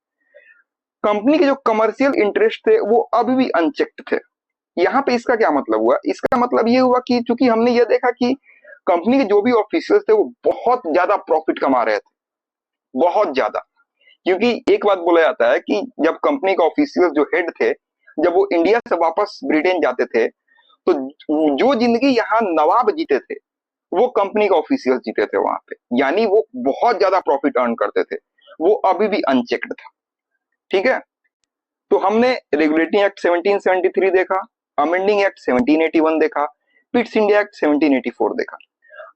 कंपनी के जो कमर्शियल इंटरेस्ट थे वो अभी भी अनचेक्ड थे। यहाँ पे इसका क्या मतलब हुआ? इसका मतलब ये हुआ कि चूंकि हमने ये देखा कि कंपनी के जो भी ऑफिशियल्स थे वो बहुत ज्यादा प्रॉफिट कमा रहे थे, बहुत ज्यादा। क्योंकि एक बात बोला जाता है कि जब कंपनी का ऑफिशियल जो हेड थे, जब वो इंडिया से वापस ब्रिटेन जाते थे तो जो जिंदगी यहाँ नवाब जीते थे वो कंपनी का ऑफिशियल जीते थे वहां पे, यानी वो बहुत ज्यादा प्रॉफिट अर्न करते थे। वो अभी भी अनचेक्ड था। ठीक है, तो हमने रेगुलेटिंग एक्ट 1773 देखा, अमेंडिंग एक्ट 1781 देखा, पिट्स इंडिया एक्ट 1784 देखा।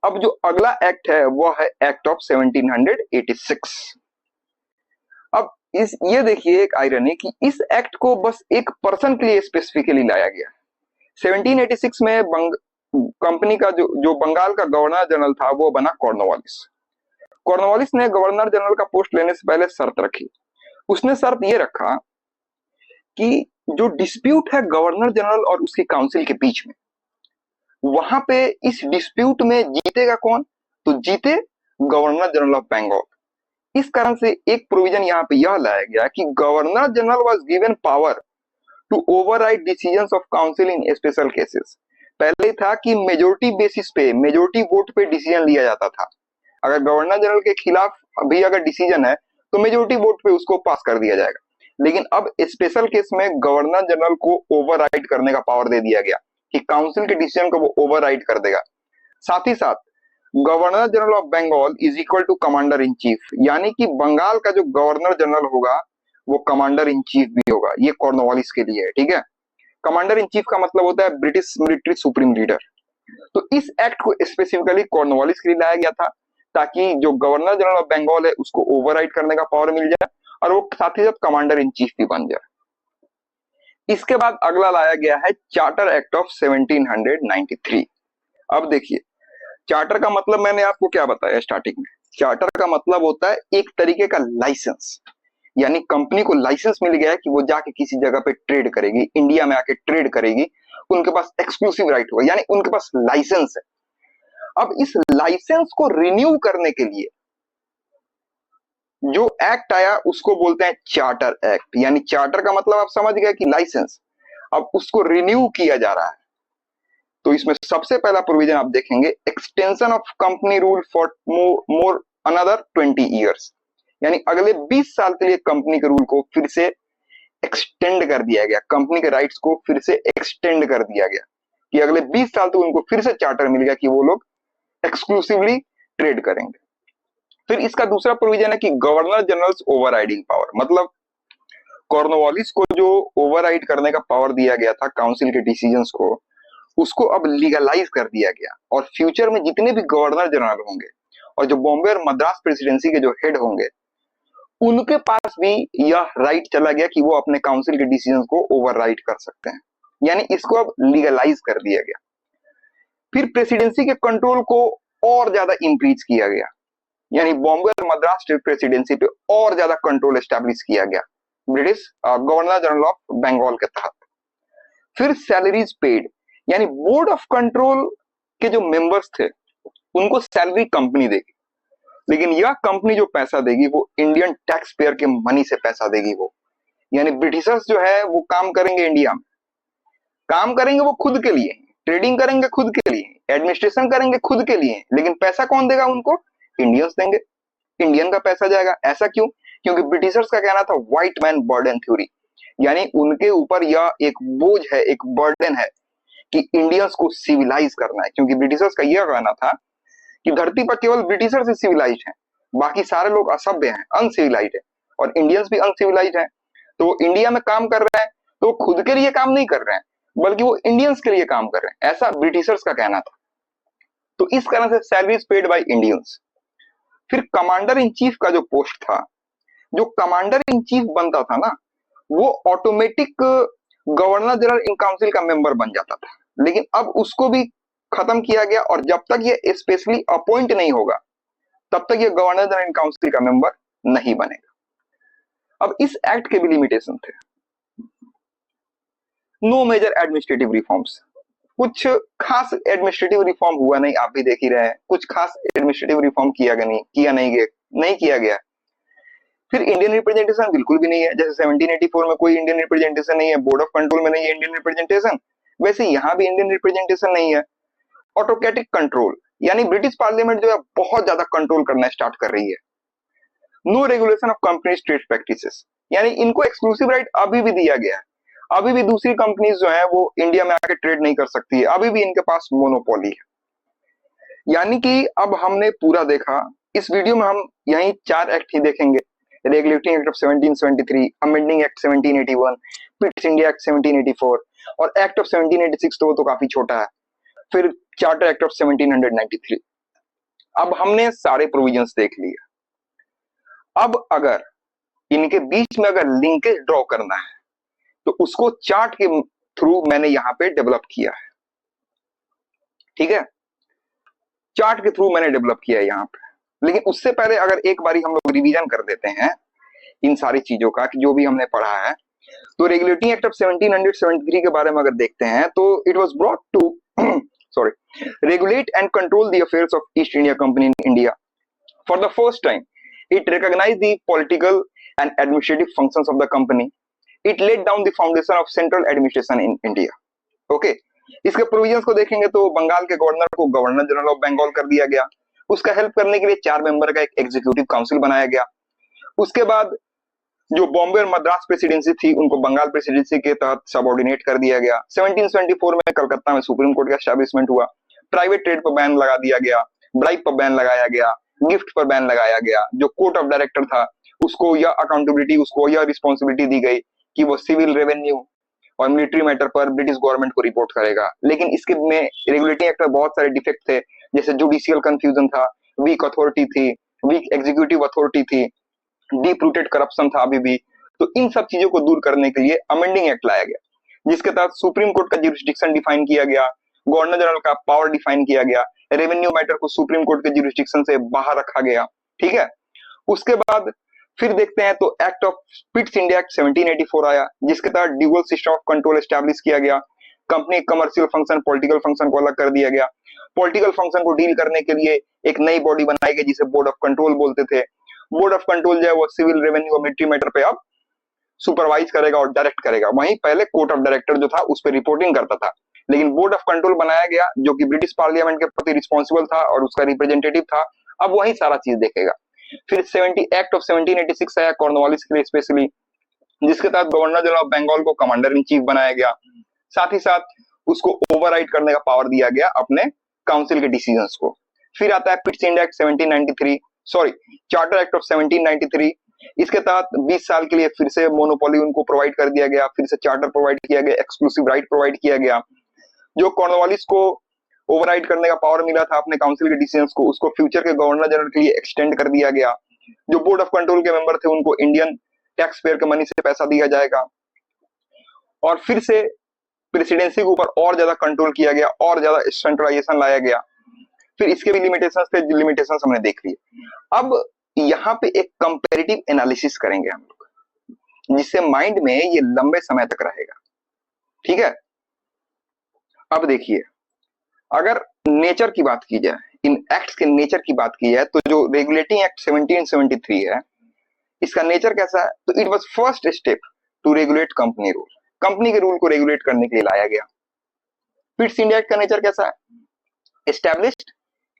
अब जो अगला एक्ट है वो है एक्ट ऑफ 1786। अब ये देखिए एक आयरनी कि इस एक्ट को बस एक पर्सन के लिए स्पेसिफिकली लाया गया। 1786 में कंपनी का जो बंगाल का गवर्नर जनरल था वो बना कॉर्नवालिस। कॉर्नवालिस ने गवर्नर जनरल का पोस्ट लेने से पहले शर्त रखी। उसने शर्त ये रखा कि जो डिस्प्यूट है गवर्नर जनरल और उसकी काउंसिल के बीच में, वहां पे इस डिस्प्यूट में जीतेगा कौन? तो जीते गवर्नर जनरल ऑफ बंगाल। इस कारण से एक प्रोविजन यहाँ पे यह लाया गया कि governor general was given power to override decisions of council in special cases. पहले था कि मेजोरिटी बेसिस पे, मेजोरिटी वोट पे डिसीजन लिया जाता था। अगर गवर्नर जनरल के खिलाफ भी अगर डिसीजन है तो मेजोरिटी वोट पे उसको पास कर दिया जाएगा। लेकिन अब स्पेशल केस में गवर्नर जनरल को ओवरराइड करने का पावर दे दिया गया कि काउंसिल के डिसीजन को वो ओवरराइड कर देगा। साथ ही साथ governor general of Bengal is equal to commander in chief, यानी कि बंगाल का जो गवर्नर जनरल होगा वो कमांडर इन चीफ भी होगा। ये कॉर्नवालिस के लिए है। ठीक है, कमांडर इन चीफ का मतलब होता है ब्रिटिश मिलिट्री सुप्रीम लीडर। तो इस एक्ट को स्पेसिफिकली कॉर्नवालिस के लिए लाया गया था ताकि जो गवर्नर जनरल ऑफ बंगाल है उसको ओवरराइड करने का पावर मिल जाए और वो साथ ही साथ कमांडर इन चीफ भी बन जाए। इसके बाद अगला लाया गया है चार्टर एक्ट ऑफ 1793। अब देखिए, चार्टर का मतलब मैंने आपको क्या बताया स्टार्टिंग में। चार्टर का मतलब होता है एक तरीके का लाइसेंस, यानी कंपनी को लाइसेंस मिल गया है कि वो जाके किसी जगह पे ट्रेड करेगी, इंडिया में आके ट्रेड करेगी, उनके पास एक्सक्लूसिव राइट होगा, यानी उनके पास लाइसेंस है। अब इस लाइसेंस को रिन्यू करने के लिए जो एक्ट आया उसको बोलते हैं चार्टर एक्ट, यानी चार्टर का मतलब आप समझ गए कि लाइसेंस, अब उसको रिन्यू किया जा रहा है। तो इसमें सबसे पहला प्रोविजन आप देखेंगे, extension of company rule for more another 20 years, यानी अगले 20 साल के लिए कंपनी के रूल को फिर से एक्सटेंड कर दिया गया, कंपनी के राइट्स को फिर से एक्सटेंड कर दिया गया कि अगले 20 साल तक उनको फिर से चार्टर मिल गया कि वो लोग एक्सक्लूसिवली ट्रेड करेंगे। फिर इसका दूसरा प्रोविजन है कि गवर्नर जनरल्स ओवरराइडिंग पावर, मतलब कॉर्नवालिस को जो ओवरराइड करने का पावर दिया गया था काउंसिल के डिसीजंस को, उसको अब लीगलाइज कर दिया गया और फ्यूचर में जितने भी गवर्नर जनरल होंगे और जो बॉम्बे और मद्रास प्रेसिडेंसी के जो हेड होंगे उनके पास भी यह राइट चला गया कि वो अपने काउंसिल के डिसीजन को ओवरराइड कर सकते हैं, यानी इसको अब लीगलाइज कर दिया गया। फिर प्रेसिडेंसी के कंट्रोल को और ज्यादा इंक्रीज किया गया, यानी बॉम्बे और मद्रास प्रेसिडेंसी पे और ज्यादा कंट्रोल एस्टैब्लिश किया गया British governor general of Bengal के तहत। फिर सैलरीज पेड, यानी बोर्ड ऑफ कंट्रोल के जो मेंबर्स थे उनको सैलरी कंपनी देगी, लेकिन यह कंपनी जो पैसा देगी वो इंडियन टैक्स पेयर के मनी से पैसा देगी वो, यानी ब्रिटिशर्स जो है वो काम करेंगे इंडिया में, काम करेंगे वो खुद के लिए, ट्रेडिंग करेंगे खुद के लिए, एडमिनिस्ट्रेशन करेंगे खुद के लिए, लेकिन पैसा कौन देगा उनको? इंडियंस देंगे, इंडियन का पैसा जाएगा। ऐसा क्यों? क्योंकि ब्रिटिशर्स का कहना था व्हाइट मैन बर्डन थ्योरी, यानी उनके ऊपर यह एक बोझ है, एक बर्डन है कि इंडियंस को सिविलाइज करना है, क्योंकि ब्रिटिशर्स का यह कहना था कि धरती पर केवल ब्रिटिशर्स ही सिविलाइज्ड हैं, बाकी सारे लोग असभ्य हैं, अनसिविलाइज्ड है, और इंडियंस भी अनसिविलाइज्ड हैं। तो वो इंडिया में काम कर रहे हैं तो खुद के लिए काम नहीं कर रहे हैं बल्कि वो इंडियंस के लिए काम कर रहे हैं, ऐसा ब्रिटिशर्स का कहना था। तो इस कारण से सैलरीज पेड बाय इंडियंस। फिर कमांडर इन चीफ का जो पोस्ट था, जो कमांडर इन चीफ बनता था ना, वो automatic governor general in council का मेंबर बन जाता था, लेकिन अब उसको भी खत्म किया गया और जब तक ये स्पेशली अपॉइंट नहीं होगा तब तक ये गवर्नर जनरल इन काउंसिल का मेंबर नहीं बनेगा। अब इस एक्ट के भी लिमिटेशन थे। नो मेजर एडमिनिस्ट्रेटिव रिफॉर्म्स, कुछ खास एडमिनिस्ट्रेटिव रिफॉर्म हुआ नहीं, आप भी देख ही रहे हैं, कुछ खास एडमिनिस्ट्रेटिव रिफॉर्म नहीं किया गया। फिर इंडियन रिप्रेजेंटेशन बिल्कुल भी नहीं है, जैसे 1784 में कोई इंडियन रिप्रेजेंटेशन नहीं है, बोर्ड ऑफ कंट्रोल में नहीं है इंडियन रिप्रेजेंटेशन, वैसे यहाँ भी इंडियन रिप्रेजेंटेशन नहीं है। ऑटोक्रेटिक कंट्रोल, यानी ब्रिटिश पार्लियामेंट जो है बहुत ज्यादा कंट्रोल करना स्टार्ट कर रही है। No regulation of companies trade practices, यानी इनको एक्सक्लूसिव राइट अभी भी दिया गया है, अभी भी दूसरी कंपनीज जो है वो इंडिया में आके ट्रेड नहीं कर सकती है, अभी भी इनके पास मोनोपोली है। यानी कि अब हमने पूरा देखा, इस वीडियो में हम यही 4 एक्ट ही देखेंगे, regulating act of 1773, amending act 1781, पिट्स India act 1784 और एक्ट ऑफ 1786, तो वो तो काफी छोटा है, फिर चार्टर एक्ट ऑफ 1793। अब हमने सारे प्रोविजंस देख लिए। अब अगर इनके बीच में अगर लिंकेज ड्रॉ करना है तो उसको चार्ट के थ्रू मैंने यहां पे डेवलप किया है, ठीक है, चार्ट के थ्रू मैंने डेवलप किया है यहां पे। लेकिन उससे पहले अगर एक बारी हम लोग रिवीजन कर देते हैं इन सारी चीजों का कि जो भी हमने पढ़ा है, तो रेगुलेटिंग एक्ट ऑफ 1773 के बारे में अगर देखते हैं तो it was brought to regulate and control the affairs of East India Company in India. For the first time, it recognized the political and administrative functions of the company. It laid down the foundation of central administration in India. Okay, इसके provisions को देखेंगे तो बंगाल के governor को governor general of Bengal कर दिया गया, उसका हेल्प करने के लिए 4 मेंबर का एक एग्जीक्यूटिव काउंसिल बनाया गया। उसके बाद जो बॉम्बे और मद्रास प्रेसिडेंसी थी उनको बंगाल प्रेसिडेंसी के तहत सबऑर्डिनेट कर दिया गया। 1774 में कलकत्ता में सुप्रीम कोर्ट का एस्टैब्लिशमेंट हुआ, प्राइवेट ट्रेड पर बैन लगा दिया गया, ब्राइब पर बैन लगाया गया, गिफ्ट पर बैन लगाया गया। जो कोर्ट ऑफ डायरेक्टर था उसको यह अकाउंटेबिलिटी, उसको यह रिस्पॉन्सिबिलिटी दी गई कि वो सिविल रेवेन्यू, और मिलिट्री मैटर पर ब्रिटिश गवर्नमेंट को रिपोर्ट करेगा। लेकिन इसके में रेगुलेटिंग एक्ट में बहुत सारे डिफेक्ट थे, जैसे जुडिशियल कंफ्यूजन था, वीक अथॉरिटी थी, वीक एग्जीक्यूटिव अथॉरिटी थी, डीप रूटेड करप्शन था अभी भी। तो इन सब चीजों को दूर करने के लिए अमेंडिंग एक्ट लाया गया, जिसके तहत सुप्रीम कोर्ट का जुरिस्डिक्शन डिफाइन किया गया, गवर्नर जनरल का पावर डिफाइन किया गया, रेवेन्यू मैटर को सुप्रीम कोर्ट के जुरिस्डिक्शन से बाहर रखा गया। ठीक है, उसके बाद फिर देखते हैं तो एक्ट ऑफ पिट्स इंडिया एक्ट 1784 आया, जिसके तहत dual system of control establish किया गया। Company commercial function, political function को अलग कर दिया गया। पॉलिटिकल फंक्शन को डील करने के लिए एक नई बॉडी बनाई गई जिसे बोर्ड ऑफ कंट्रोल बोलते थे। बोर्ड ऑफ कंट्रोल जो है वो सिविल, रेवेन्यू और मिलिट्री मैटर पे अब सुपरवाइज करेगा और डायरेक्ट करेगा। वहीं पहले कोर्ट ऑफ डायरेक्टर जो था उस पर रिपोर्टिंग करता था, लेकिन बोर्ड ऑफ कंट्रोल बनाया गया जो कि ब्रिटिश पार्लियामेंट के प्रति रिस्पॉन्सिबल था और उसका रिप्रेजेंटेटिव था। अब वही सारा चीज देखेगा। फिर एक्ट ऑफ 1786 आया कॉर्नवालिस के लिए स्पेशली, जिसके तहत गवर्नर जनरल ऑफ बंगाल को कमांडर इन चीफ बनाया गया। साथ ही साथ उसको ओवरराइड करने का पावर दिया गया अपने काउंसिल के डिसीजंस को। फिर आता है पिट्स India act 1793, sorry charter act of 1793। इसके तहत 20 साल के लिए फिर से मोनोपोली उनको प्रोवाइड कर दिया गया, फिर से चार्टर प्रोवाइड किया गया, एक्सक्लूसिव राइट प्रोवाइड किया गया। जो कॉर्नवालिस को ओवरराइड करने का पावर मिला था अपने काउंसिल के डिसीजंस को, उसको फ्यूचर के गवर्नर जनरल के लिए एक्सटेंड कर दिया गया। जो बोर्ड ऑफ कंट्रोल के मेंबर थे उनको इंडियन टैक्स पेयर के मनी से पैसा दिया जाएगा। और फिर से प्रेसिडेंसी के ऊपर और ज्यादा कंट्रोल किया गया, और ज्यादा सेंट्रलाइजेशन लाया गया। फिर इसके भी लिमिटेशंस थे, लिमिटेशंस हमने देख लिए। अब यहाँ पे एक कंपैरेटिव एनालिसिस करेंगे हम लोग, जिससे माइंड में ये लंबे समय तक रहेगा। ठीक है, अब देखिए, अगर नेचर की बात की जाए, इन एक्ट्स के नेचर की बात की जाए, तो जो रेगुलेटिंग एक्ट 1773 है, इसका नेचर कैसा है? तो it was first step to regulate company rule. Company के रूल को रेगुलेट करने के लिए लाया गया। पिट्स इंडिया एक्ट का नेचर कैसा है? Established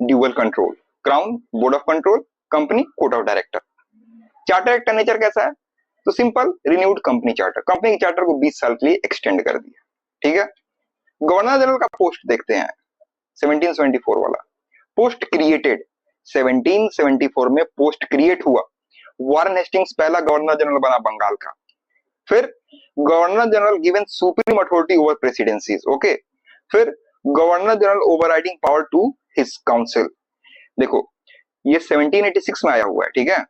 dual control, crown, board of control, company, court of director. Charter act का नेचर कैसा है? तो simple, renewed company charter, company के चार्टर को 20 साल के लिए एक्सटेंड कर दिया। ठीक है, गवर्नर जनरल का पोस्ट देखते हैं, 1774 वाला पोस्ट क्रिएटेड। 1774 में पोस्ट क्रिएट हुआ। वारेन हेस्टिंग्स पहला गवर्नर जनरल बना बंगाल का। फिर governor general given supreme authority over presidencies. Okay, फिर governor general overriding power to his council. देखो, ये 1786 में आया हुआ है। ठीक है,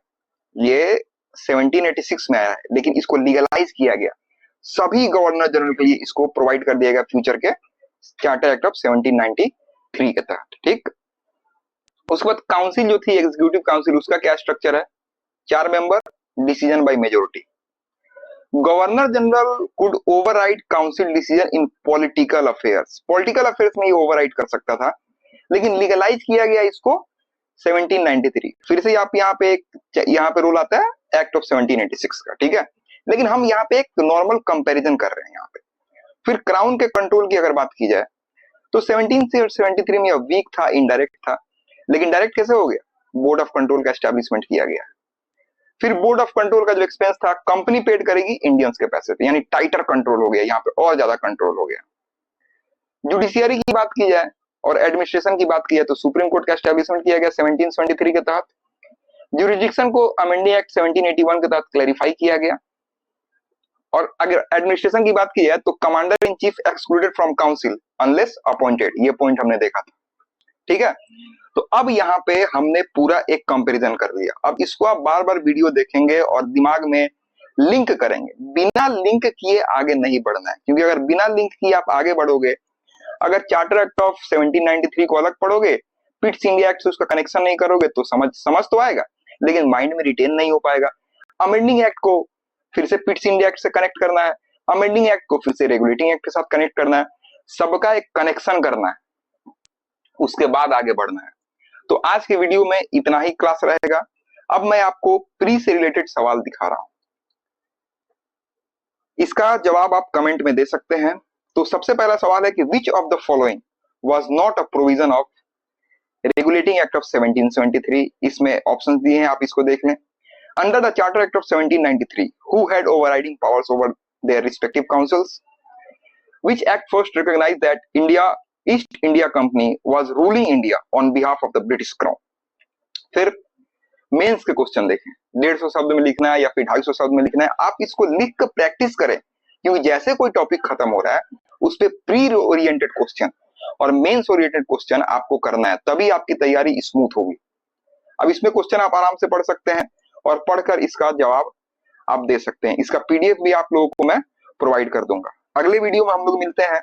ये 1786 में आया है, लेकिन इसको लीगलाइज किया गया। सभी गवर्नर जनरल के लिए इसको प्रोवाइड कर दिया गया फ्यूचर के चार्टर एक्ट ऑफ 1793 के तहत। ठीक, उसके बाद काउंसिल जो थी, एग्जीक्यूटिव काउंसिल, उसका क्या स्ट्रक्चर है? 4 member, decision by majority. Governor general could override council decision in political affairs. Political affairs में ये ओवरराइड कर सकता था, लेकिन लीगलाइज किया गया इसको 1793। फिर से आप यहाँ पे रूल आता है एक्ट ऑफ 1786 का। ठीक है, लेकिन हम यहाँ पे एक नॉर्मल कंपैरिजन कर रहे हैं यहाँ पे। फिर क्राउन के कंट्रोल की अगर बात की जाए, तो 1773 में वीक था, इनडायरेक्ट था, लेकिन डायरेक्ट कैसे हो गया? बोर्ड ऑफ कंट्रोल का एस्टैब्लिशमेंट किया गया। फिर बोर्ड ऑफ कंट्रोल का जो एक्सपेंस था, कंपनी पेड करेगी इंडियंस के पैसे पे, यानी टाइटर कंट्रोल हो गया, यहाँ पे और ज्यादा कंट्रोल हो गया। जुडिशियरी की बात की जाए और एडमिनिस्ट्रेशन की बात की जाए, तो सुप्रीम कोर्ट का एस्टैब्लिशमेंट किया गया 1773 के तहत। ज्यूरिसडिक्शन को अमेंडिंग एक्ट 1781 के तहत क्लैरिफाई किया गया। और अगर एडमिनिस्ट्रेशन की बात की जाए, तो commander in chief excluded from council unless appointed, ये पॉइंट हमने देखा था। ठीक है, तो अब यहाँ पे हमने पूरा एक कंपैरिजन कर लिया। अब इसको आप बार बार वीडियो देखेंगे और दिमाग में लिंक करेंगे। बिना लिंक किए आगे नहीं बढ़ना है, क्योंकि अगर बिना लिंक किए आप आगे बढ़ोगे, अगर चार्टर एक्ट ऑफ 1793 को अलग पढ़ोगे, पिट्स इंडिया एक्ट से उसका कनेक्शन नहीं करोगे, तो समझ तो आएगा, लेकिन माइंड में रिटेन नहीं हो पाएगा। अमेंडिंग एक्ट को फिर से पिट्स इंडिया एक्ट से कनेक्ट करना है, अमेंडिंग एक्ट को फिर से रेगुलेटिंग एक्ट के साथ कनेक्ट करना है, सबका एक कनेक्शन करना है, उसके बाद आगे बढ़ना है। तो आज के वीडियो में इतना ही क्लास रहेगा। अब मैं आपको प्री से रिलेटेड सवाल दिखा रहा हूं, इसका जवाब आप कमेंट में दे सकते हैं। तो सबसे पहला सवाल है कि which of the following was not a provision of regulating act of 1773। इसमें ऑप्शंस दिए हैं, आप इसको देख लें। Under the charter act of 1793 who had overriding powers over their respective councils? Which act first recognized that East India Company was ruling India on behalf of the British Crown? फिर mains के question देखें, 150 शब्द में लिखना है या फिर 250 शब्द में लिखना है। आप इसको लिख कर प्रैक्टिस करें, क्योंकि जैसे कोई टॉपिक खत्म हो रहा है उस पे प्री ओरिएंटेड क्वेश्चन और मेंस ओरिएंटेड क्वेश्चन आपको करना है, तभी आपकी तैयारी स्मूथ होगी। अब इसमें क्वेश्चन आप आराम से पढ़ सकते हैं और पढ़कर इसका जवाब आप दे सकते हैं। इसका पीडीएफ भी आप लोगों को मैं प्रोवाइड कर दूंगा। अगले वीडियो में हम लोग मिलते हैं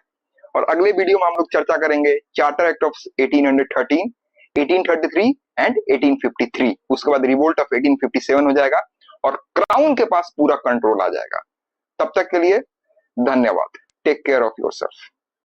और अगले वीडियो में हम लोग चर्चा करेंगे चार्टर एक्ट ऑफ 1813, 1833 एंड 1853। उसके बाद रिवोल्ट ऑफ 1857 हो जाएगा और क्राउन के पास पूरा कंट्रोल आ जाएगा। तब तक के लिए धन्यवाद। Take care of yourself.